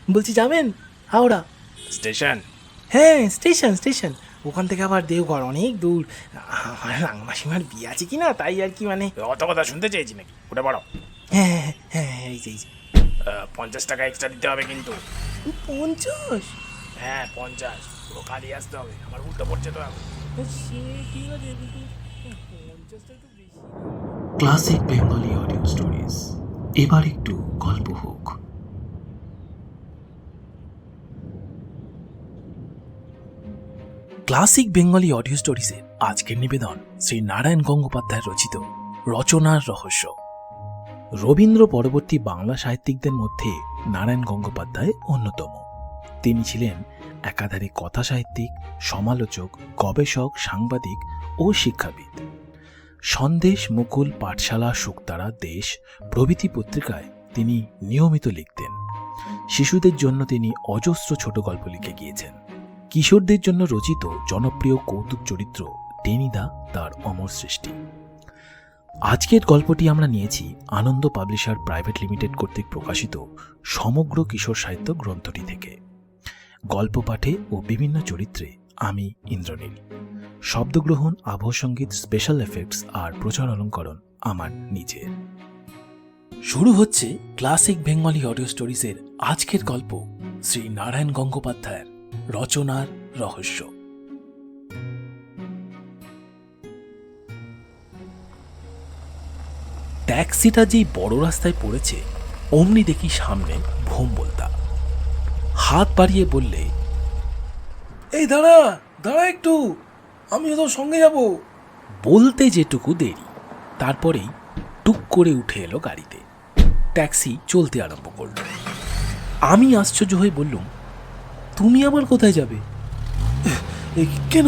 বলছি যাবেন হাওড়া স্টেশন? হ্যাঁ স্টেশন স্টেশন ওখান থেকে আবার দেওঘর অনেক দূর আমার রাঙমাসিমার বিয়ে আছে কি না তাই আর কি মানে অত কথা শুনতে চেয়েছি নাকি? উঠে পড়ো। হ্যাঁ হ্যাঁ হ্যাঁ হ্যাঁ, এই যে 50 টাকা এক্সট্রা দিতে হবে কিন্তু। 50 হ্যাঁ 50, পুরো খালি আসতে হবে, আমার উল্টো পড়ছে তো এখন। সে ঠিক আছে কিন্তু 50টা একটু বেশি ক্লাসিক বেঙ্গলি অডিও স্টোরিজ, এবার একটু গল্প হোক। ক্লাসিক বেঙ্গলি অডিও স্টোরিজে আজকের নিবেদন শ্রী নারায়ণ গঙ্গোপাধ্যায় রচিত রচনার রহস্য। রবীন্দ্র পরবর্তী বাংলা সাহিত্যিকদের মধ্যে নারায়ণ গঙ্গোপাধ্যায় অন্যতম। তিনি ছিলেন একাধারে কথা সাহিত্যিক, সমালোচক, গবেষক, সাংবাদিক ও শিক্ষাবিদ। সন্দেশ, মুকুল, পাঠশালা, শুকতারা, দেশ প্রভৃতি পত্রিকায় তিনি নিয়মিত লিখতেন। শিশুদের জন্য তিনি অজস্র ছোট গল্প লিখে গিয়েছেন। কিশোরদের জন্য রচিত জনপ্রিয় কৌতুক চরিত্র টেনিদা তার অমর সৃষ্টি। আজকের গল্পটি আমরা নিয়েছি আনন্দ পাবলিশার প্রাইভেট লিমিটেড কর্তৃক প্রকাশিত সমগ্র কিশোর সাহিত্য গ্রন্থটি থেকে। গল্প পাঠে ও বিভিন্ন চরিত্রে আমি ইন্দ্রনীল। শব্দগ্রহণ, আবহ সঙ্গীত, স্পেশাল এফেক্টস আর প্রচার অলঙ্করণ আমার নিজের। শুরু হচ্ছে ক্লাসিক বেঙ্গলি অডিও স্টোরিজের আজকের গল্প শ্রী নারায়ণ গঙ্গোপাধ্যায়ের রচনার রহস্য। ট্যাক্সিটা যেই বড় রাস্তায় পড়েছে অমনি দেখি সামনে ভোম্বলদা হাত বাড়িয়ে বললে, এই দাঁড়া দাঁড়া একটু, আমি তোর সঙ্গে যাব। বলতে যেটুকু দেরি, তারপরেই টুক করে উঠে এলো গাড়িতে। ট্যাক্সি চলতে আরম্ভ করল। আমি আশ্চর্য হয়ে বললুম, তুমি আবার কোথায় যাবে? কেন,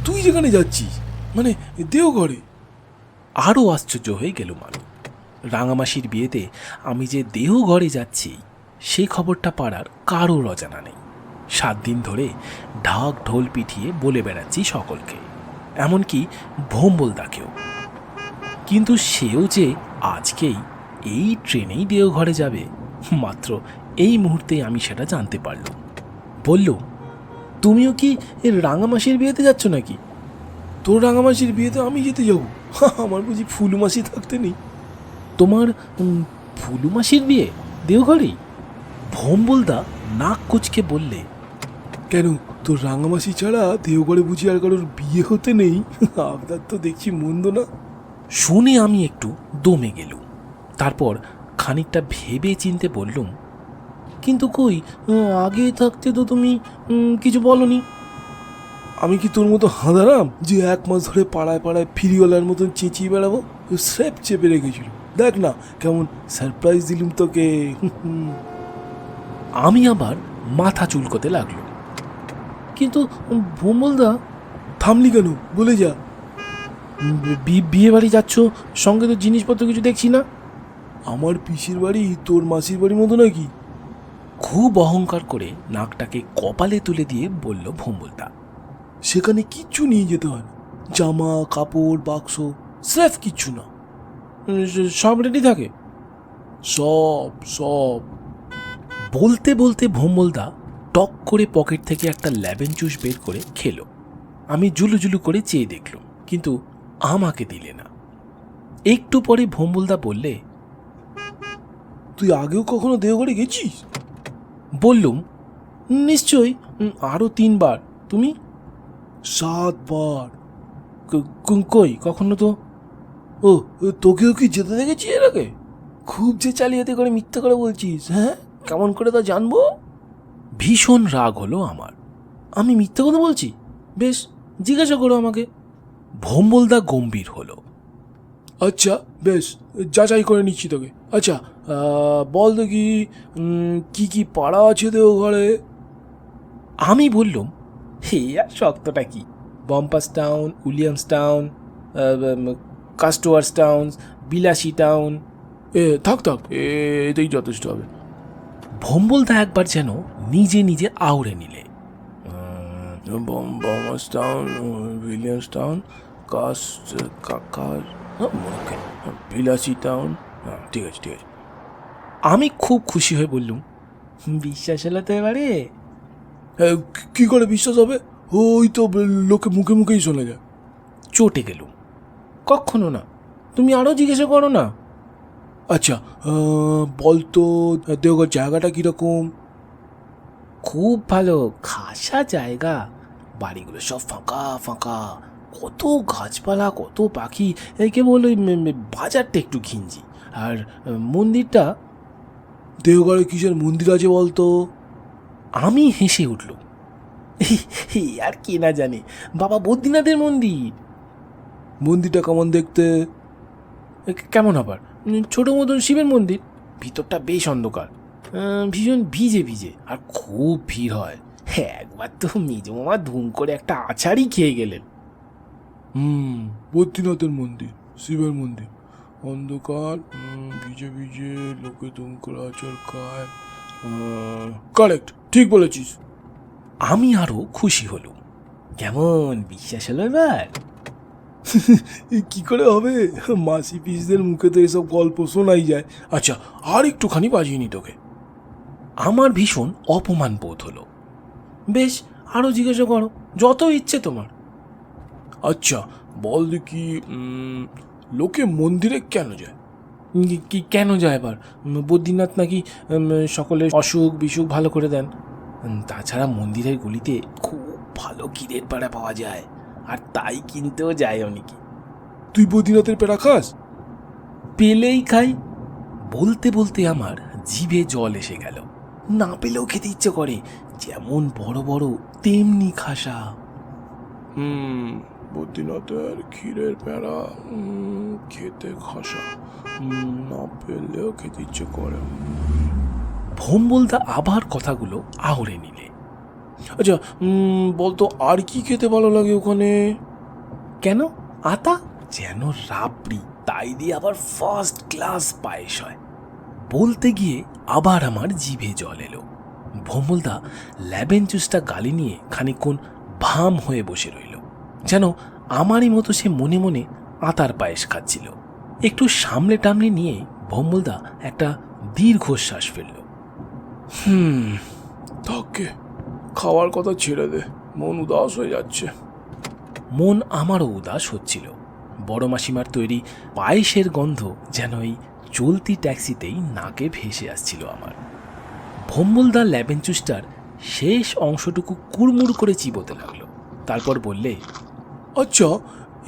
তুই যেখানে যাচ্ছিস, মানে দেওঘরে। আরও আশ্চর্য হয়ে গেলুম আমি। রাঙামাসির বিয়েতে আমি যে দেওঘরে যাচ্ছি সে খবরটা পাড়ার কারোর অজানা নেই। 7 দিন ধরে ঢাক ঢোল পিটিয়ে বলে বেড়াচ্ছি সকলকে, এমনকি ভোম্বলদাকেও। কিন্তু সেও যে আজকেই এই ট্রেনেই দেওঘরে যাবে, মাত্র এই মুহূর্তে আমি সেটা জানতে পারলাম। বলল, তুমিও কি এর রাঙামাসির বিয়েতে যাচ্ছ নাকি? তোর রাঙামাসির বিয়েতে আমি যেতে যাব? আমার বুঝি ফুলুমাসি থাকতে নেই? তোমার ফুলুমাসির বিয়ে দেওঘরেই? ভোম্বলদা নাক কুচকে বললে, কেন, তোর রাঙামাসি ছাড়া দেওঘরে বুঝি আর কারোর বিয়ে হতে নেই? আপনার তো দেখছি মন্দ না। শুনে আমি একটু দমে গেলুম। তারপর খানিকটা ভেবে চিনতে বললুম, কিন্তু কই, আগে থাকতে তো তুমি কিছু বলনি। আমি কি তোর মতো হাঁদারাম যে 1 মাস ধরে পাড়ায় পাড়ায় ফিরিওয়ালার মতন চেঁচিয়ে বেড়াবো? স্রেপ চেপে রেখেছিল, দেখ না কেমন সারপ্রাইজ দিলুম তোকে। আমি আবার মাথা চুলকোতে লাগলো। কিন্তু ভোম্বলদা। থামলি কেন, বলে যা। বিয়ে বাড়ি যাচ্ছ, সঙ্গে তো জিনিসপত্র কিছু দেখছি না। আমার পিসির বাড়ি তোর মাসির বাড়ির মতো নাকি? খুব অহংকার করে নাকটাকে কপালে তুলে দিয়ে বলল ভোম্বলদা, সেখানে কিচ্ছু নিয়ে যেতে হয় না, জামা কাপড় বাক্স স্রেফ কিচ্ছু না। সব রেডি থাকে? সব সব। বলতে বলতে ভোম্বলদা টক করে পকেট থেকে একটা লেমন জুস বের করে খেলো। আমি জুলুজুলু করে চেয়ে দেখলাম, কিন্তু আমাকে দিলে না। একটু পরে ভোম্বলদা বললে, তুই আগেও কখনো দেওঘরে গেছিস? বললুম, নিশ্চয়ই, আরও 3 বার। তুমি? 7 বার। কই কখনো তো। ও, তোকেও কি যেতে দেখেছি এর আগে? খুব যে চালিয়াতে করে মিথ্যা করে বলছিস। হ্যাঁ, কেমন করে তা জানবো? ভীষণ রাগ হলো আমার। আমি মিথ্যা কথা বলছি? বেশ, জিজ্ঞাসা করো আমাকে। ভোম্বলদা গম্ভীর হলো। আচ্ছা বেশ, যাচাই করে নিচ্ছি তোকে। আচ্ছা বল দেখি, কি কি পাড়া আছে দেওঘরে? আমি বললাম, হে আর শক্তটা কি, বম্পাস টাউন, উইলিয়ামস টাউন, কাস্টোয়ার্স টাউন, বিলাসী টাউন। থাক থাক, এতেই যথেষ্ট হবে। ভোম্বলদা একবার যেন নিজে নিজে আউড়ে নিলে। বম্পাস টাউন, উইলিয়ামস টাউন, বিলাসী টাউন। ঠিক আছে ঠিক আছে। আমি খুব খুশি হয়ে বললুম, বিশ্বাস হলো তো এবারে? কি করে বিশ্বাস হবে? ওই তো লোকে মুখে মুখেই শোনা যায়। চটে গেলুম। কখনো না, তুমি আরও জিজ্ঞাসা করো না। আচ্ছা, বলতো দেওঘর জায়গাটা কীরকম? খুব ভালো, খাসা জায়গা। বাড়িগুলো সব ফাঁকা ফাঁকা, কত গাছপালা, কত পাখি। এই কেবল ওই বাজারটা একটু ঘিঞ্জি। আর মন্দিরটা, দেওঘরে কিসের মন্দির আছে বলতো? আমি হেসে উঠল। আর কে না জানে, বাবা বদ্রীনাথের মন্দির। মন্দিরটা কেমন দেখতে? কেমন আবার, ছোট মতন শিবের মন্দির। ভিতরটা বেশ অন্ধকার, ভীষণ ভিজে ভিজে, আর খুব ভিড় হয়। একবার তো মেজো মামা ধুম করে একটা আছাড়ই খেয়ে গেলেন। বদ্রীনাথের মন্দির, শিবের মন্দির, অন্ধকার, ভিজে ভিজে, লোকে দুম করে আচার খায়। কারেক্ট, ঠিক বলেছিস। আমি আরো খুশি হলুম। কেমন, বিশ্বাস হলো এবার? কি করে হবে? মাসি পিসদের মুখে তো এসব গল্প শোনাই যায়। আচ্ছা, আর একটুখানি বাজিয়ে নি তোকে। আমার ভীষণ অপমান বোধ হলো। বেশ, আরো জিজ্ঞাসা করো, যত ইচ্ছে তোমার। আচ্ছা বল দেখি, লোকে মন্দিরে কেন যায়? কি কেন যায় আবার? বদ্রীনাথ নাকি সকলের অসুখ বিসুখ ভালো করে দেন। তাছাড়া মন্দিরের গলিতে খুব ভালো ক্ষীরের পেড়া পাওয়া যায়, আর তাই কিনতেও যায় অনেকে। তুই বদ্রীনাথের পেড়া খাস? পেলেই খাই। বলতে বলতে আমার জিভে জল এসে গেল। না পেলেও খেতে ইচ্ছে করে, যেমন বড় বড় তেমনি খাসা। বদ্রীনাথের ক্ষীরের পেড়া খেতে খাসা, না পেলেও খেতে ইচ্ছে করে। ভোম্বলদা আবার কথাগুলো আহড়ে নিলে। আচ্ছা, বলতো আর কি খেতে ভালো লাগে ওখানে? কেন, আতা যেন রাবড়ি, তাই দিয়ে আবার ফার্স্ট ক্লাস পায়েস হয়। বলতে গিয়ে আবার আমার জিভে জল এলো। ভোম্বলদা লেমন জুসটা গালে নিয়ে খানিকক্ষণ ভাম হয়ে বসে রইল, যেন আমারই মতো সে মনে মনে আতার পায়েস খাচ্ছিল। একটু সামলে টামলে নিয়ে ভোম্বলদা একটা দীর্ঘশ্বাস ফেলল। থাকে, খাওয়ার কথা ছেড়ে দে, মন উদাস হয়ে যাচ্ছে। মন আমারও উদাস হচ্ছিল। বড় মাসিমার তৈরি পায়েসের গন্ধ যেন এই চলতি ট্যাক্সিতেই নাকে ভেসে আসছিল আমার। ভোম্বলদা লেমন জুসটার শেষ অংশটুকু কুড়মুড় করে চিবোতে লাগলো। তারপর বললে, আচ্ছা,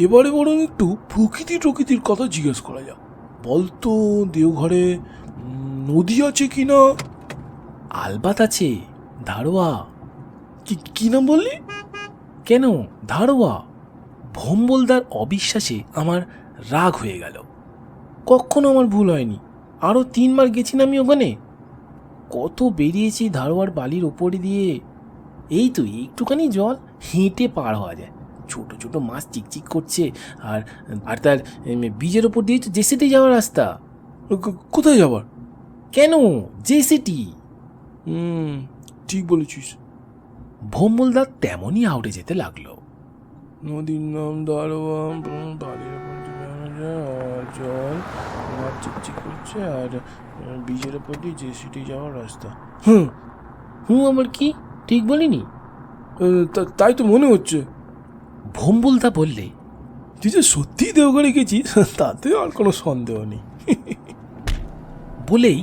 এবারে বরং একটু প্রকৃতির কথা জিজ্ঞেস করা যাক। বলতো দেওঘরে নদী আছে কি না? আলবাত আছে, ধারোয়া। কি নাম বললি? কেন ধারোয়া? ভোম্বলদার অবিশ্বাসে আমার রাগ হয়ে গেল। কখনো আমার ভুল হয়নি, আরও 3 বার গেছি না আমি ওখানে। কত বেরিয়েছি ধারোয়ার বালির ওপরে দিয়ে। এই তো একটুখানি জল, হেঁটে পার হওয়া যায়। ছোট ছোট মাছ চিকচিক করছে, আর আর তার বীজের ওপর দিয়ে জেসিটি যাওয়ার রাস্তা। কোথায় যাবার? কেন, জেসিটি। ঠিক বলেছিস। ভোম্বলদা তেমনই আউড়ে যেতে লাগলো। নদীর নাম দারোয়া, বালির ওপর জল, মাছ চিকচিক করছে, আর বীজের ওপর দিয়ে জেসিটি যাওয়ার রাস্তা। আমার কি ঠিক বলিনি? তাই তো মনে হচ্ছে। ভোম্বলদা বললে, তুই যে সত্যিই দেওঘরে গেছিস তাতে আর কোনো সন্দেহ নেই। বলেই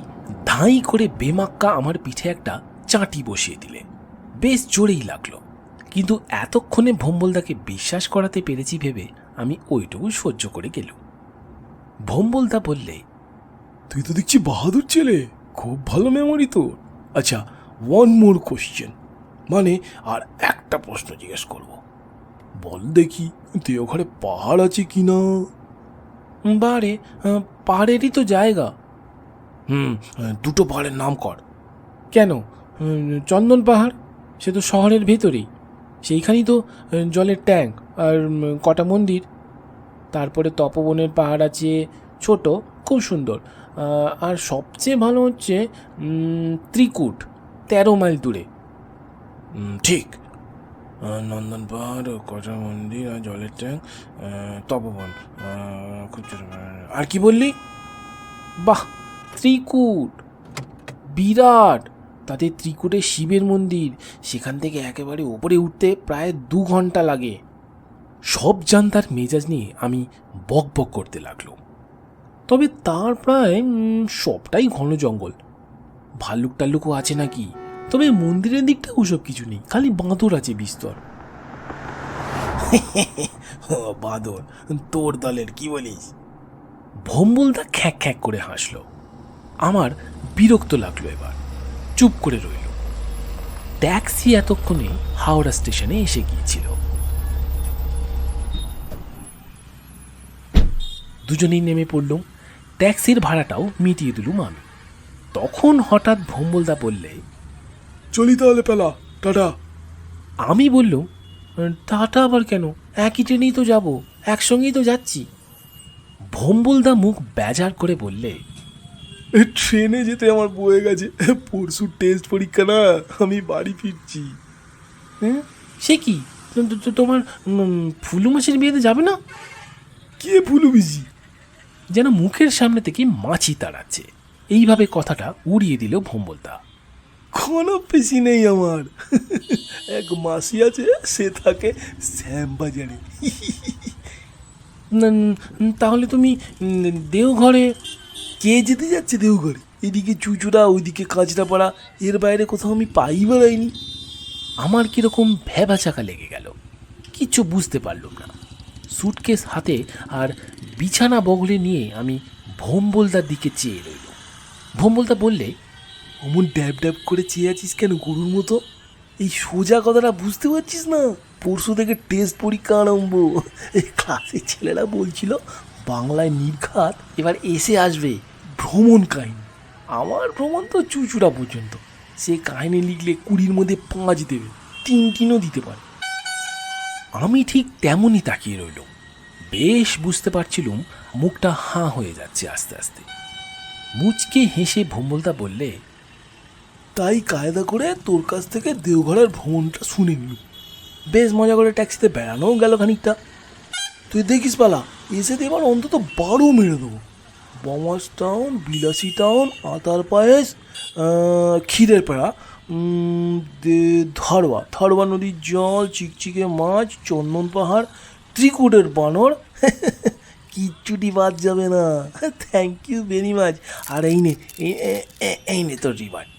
ধাঁই করে বেমাক্কা আমার পিঠে একটা চাঁটি বসিয়ে দিলে। বেশ জোরেই লাগলো, কিন্তু এতক্ষণে ভোম্বলদাকে বিশ্বাস করাতে পেরেছি ভেবে আমি ওইটুকু সহ্য করে গেলুম। ভোম্বলদা বললে, তুই তো দেখছি বাহাদুর ছেলে, খুব ভালো মেমোরি তোর। আচ্ছা, ওয়ান মোর কোশ্চেন, মানে আর একটা প্রশ্ন জিজ্ঞেস করব। বল দেখি, দেওঘরে পাহাড় আছে কি না? বারে, পাহাড়েরই তো জায়গা। দুটো পাহাড়ের নাম কর। কেন, চন্দন পাহাড়, সে তো শহরের ভেতরেই। সেইখানেই তো জলের ট্যাঙ্ক আর কটা মন্দির। তারপরে তপবনের পাহাড় আছে, ছোট, খুব সুন্দর। আর সবচেয়ে ভালো হচ্ছে ত্রিকুট, 13 মাইল দূরে। ঠিক, নন্দন পাহাড়, কটা মন্দির, আর জলের ট্যাঙ্ক, তপবন, খুব ছোট। আর কি বললি? বাহ, ত্রিকুট বিরাট, তাতে ত্রিকুটে শিবের মন্দির, সেখান থেকে একেবারে ওপরে উঠতে প্রায় 2 ঘন্টা লাগে। সব জানতার মেজাজ নিয়ে আমি বক বক করতে লাগলো। তবে তার প্রায় সবটাই ঘন জঙ্গল, ভাল্লুক টাল্লুকও আছে নাকি, তবে মন্দিরের দিকটা ওসব কিছু নেই, খালি বাঁদর আছে বিস্তর। বাঁদর তোর দলের, কি বলিস? ভম্বলদা খ্যাক খ্যাক করে হাসলো। আমার বিরক্ত লাগলো, এবার চুপ করে রইল। ট্যাক্সি এতক্ষণে হাওড়া স্টেশনে এসে গিয়েছিল। দুজনেই নেমে পড়লুম, ট্যাক্সির ভাড়াটাও মিটিয়ে দিলুম আমি। তখন হঠাৎ ভম্বলদা বললে, চলি তাহলে পেলা, টাটা। আমি বললুম, টাটা আবার কেন, একই ট্রেনেই তো যাব, একসঙ্গেই তো যাচ্ছি। ভম্বলদা মুখ বেজার করে বললে, ট্রেনে যেতে আমার বয়ে গেছে, পরশু টেস্ট পরীক্ষা না, আমি বাড়ি ফিরছি। হ্যাঁ সে কি, তোমার ফুলু মাসির বিয়েতে যাবে না? কে ভুলু বিজি? যেন মুখের সামনে থেকে মাছি তাড়াচ্ছে, এইভাবে কথাটা উড়িয়ে দিল ভম্বলদা। কোনো পিসি নেই আমার, এক মাসি আছে, সে থাকে শ্যামবাজারে। তাহলে তুমি দেওঘরে? কে যেতে যাচ্ছে দেওঘরে? এদিকে চুচুড়া, ওইদিকে কাঁচরাপাড়া, এর বাইরে কোথাও আমি পাই বেড়াইনি। আমার কিরকম ভ্যাবাচাকা লেগে গেল, কিচ্ছু বুঝতে পারলুম না। সুটকেস হাতে আর বিছানা বগলে নিয়ে আমি ভম্বলদার দিকে চেয়ে রইল। ভম্বলদা বললে, অমন ড্যাব ড্যাব করে চেয়ে আছিস কেন গরুর মতো? এই সোজা কথাটা বুঝতে পারছিস না? পরশু থেকে টেস্ট পরীক্ষা আরম্ভ। এই ক্লাসের ছেলেরা বলছিল বাংলায় নির্ঘাত এবার এসে আসবে ভ্রমণ কাহিনী। আমার ভ্রমণ তো চুচুড়া পর্যন্ত, সে কাহিনী লিখলে 20-র মধ্যে 5 দেবে, 3 দিতে পারে। আমি ঠিক তেমনই তাকিয়ে রইল। বেশ বুঝতে পারছিলুম মুখটা হাঁ হয়ে যাচ্ছে আস্তে আস্তে। মুচকে হেসে ভম্বলদা বললে, তাই কায়দা করে তোর কাছ থেকে দেওঘরের ভ্রমণটা শুনে নিল। বেশ মজা করে ট্যাক্সিতে বেড়ানোও গেল খানিকটা। তুই দেখিস পালা, এসে তো এবার অন্তত 12 মেরে দেবো। বমাস টাউন, বিলাসী টাউন, আতার পায়েস, ক্ষীরের পাড়া, থারোয়া নদীর জল, চিকচিকে মাছ, চন্দন পাহাড়, ত্রিকুটের বানর, কিচ্ছুটি বাদ যাবে না। Thank you very much. আর এই নে তোর রিওয়ার্ড।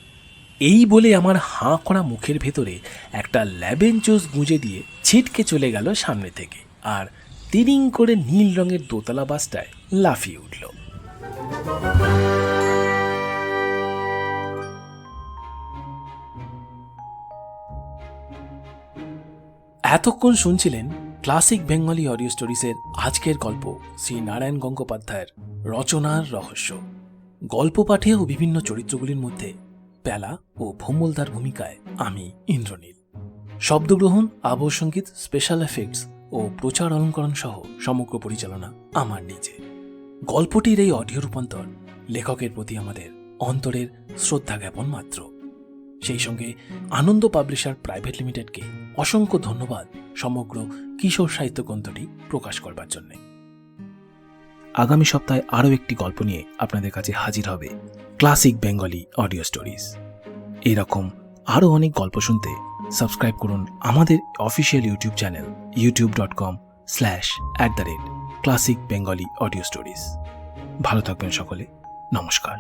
এই বলে আমার হাঁ করা মুখের ভেতরে একটা ল্যাবেন চোষ গুঁজে দিয়ে ছিটকে চলে গেল সামনে থেকে, আর তিরিং করে নীল রঙের দোতলা বাসটায় লাফিয়ে উঠল। এতক্ষণ শুনছিলেন ক্লাসিক বেঙ্গলি অডিও স্টোরিজের আজকের গল্প, শ্রী নারায়ণ গঙ্গোপাধ্যায়ের রচনার রহস্য। গল্প পাঠে ও বিভিন্ন চরিত্রগুলির মধ্যে পেলা ও ভম্বলদার ভূমিকায় আমি ইন্দ্রনীল। শব্দগ্রহণ, আবহ সঙ্গীত, স্পেশাল এফেক্টস ও প্রচার অলঙ্করণ সহ সমগ্র পরিচালনা আমার নিজে। গল্পটির এই অডিও রূপান্তর লেখকের প্রতি আমাদের অন্তরের শ্রদ্ধা জ্ঞাপন মাত্র। সেই সঙ্গে আনন্দ পাবলিশার প্রাইভেট লিমিটেডকে অসংখ্য ধন্যবাদ সমগ্র কিশোর সাহিত্য গ্রন্থটি প্রকাশ করবার জন্য। আগামী সপ্তাহে আরও একটি গল্প নিয়ে আপনাদের কাছে হাজির হবে ক্লাসিক বেঙ্গলি অডিও স্টোরিজ। এরকম আরও অনেক গল্প শুনতে সাবস্ক্রাইব করুন আমাদের official YouTube channel youtube.com/classic bengali audio stories। ভালো থাকবেন সকলে, নমস্কার।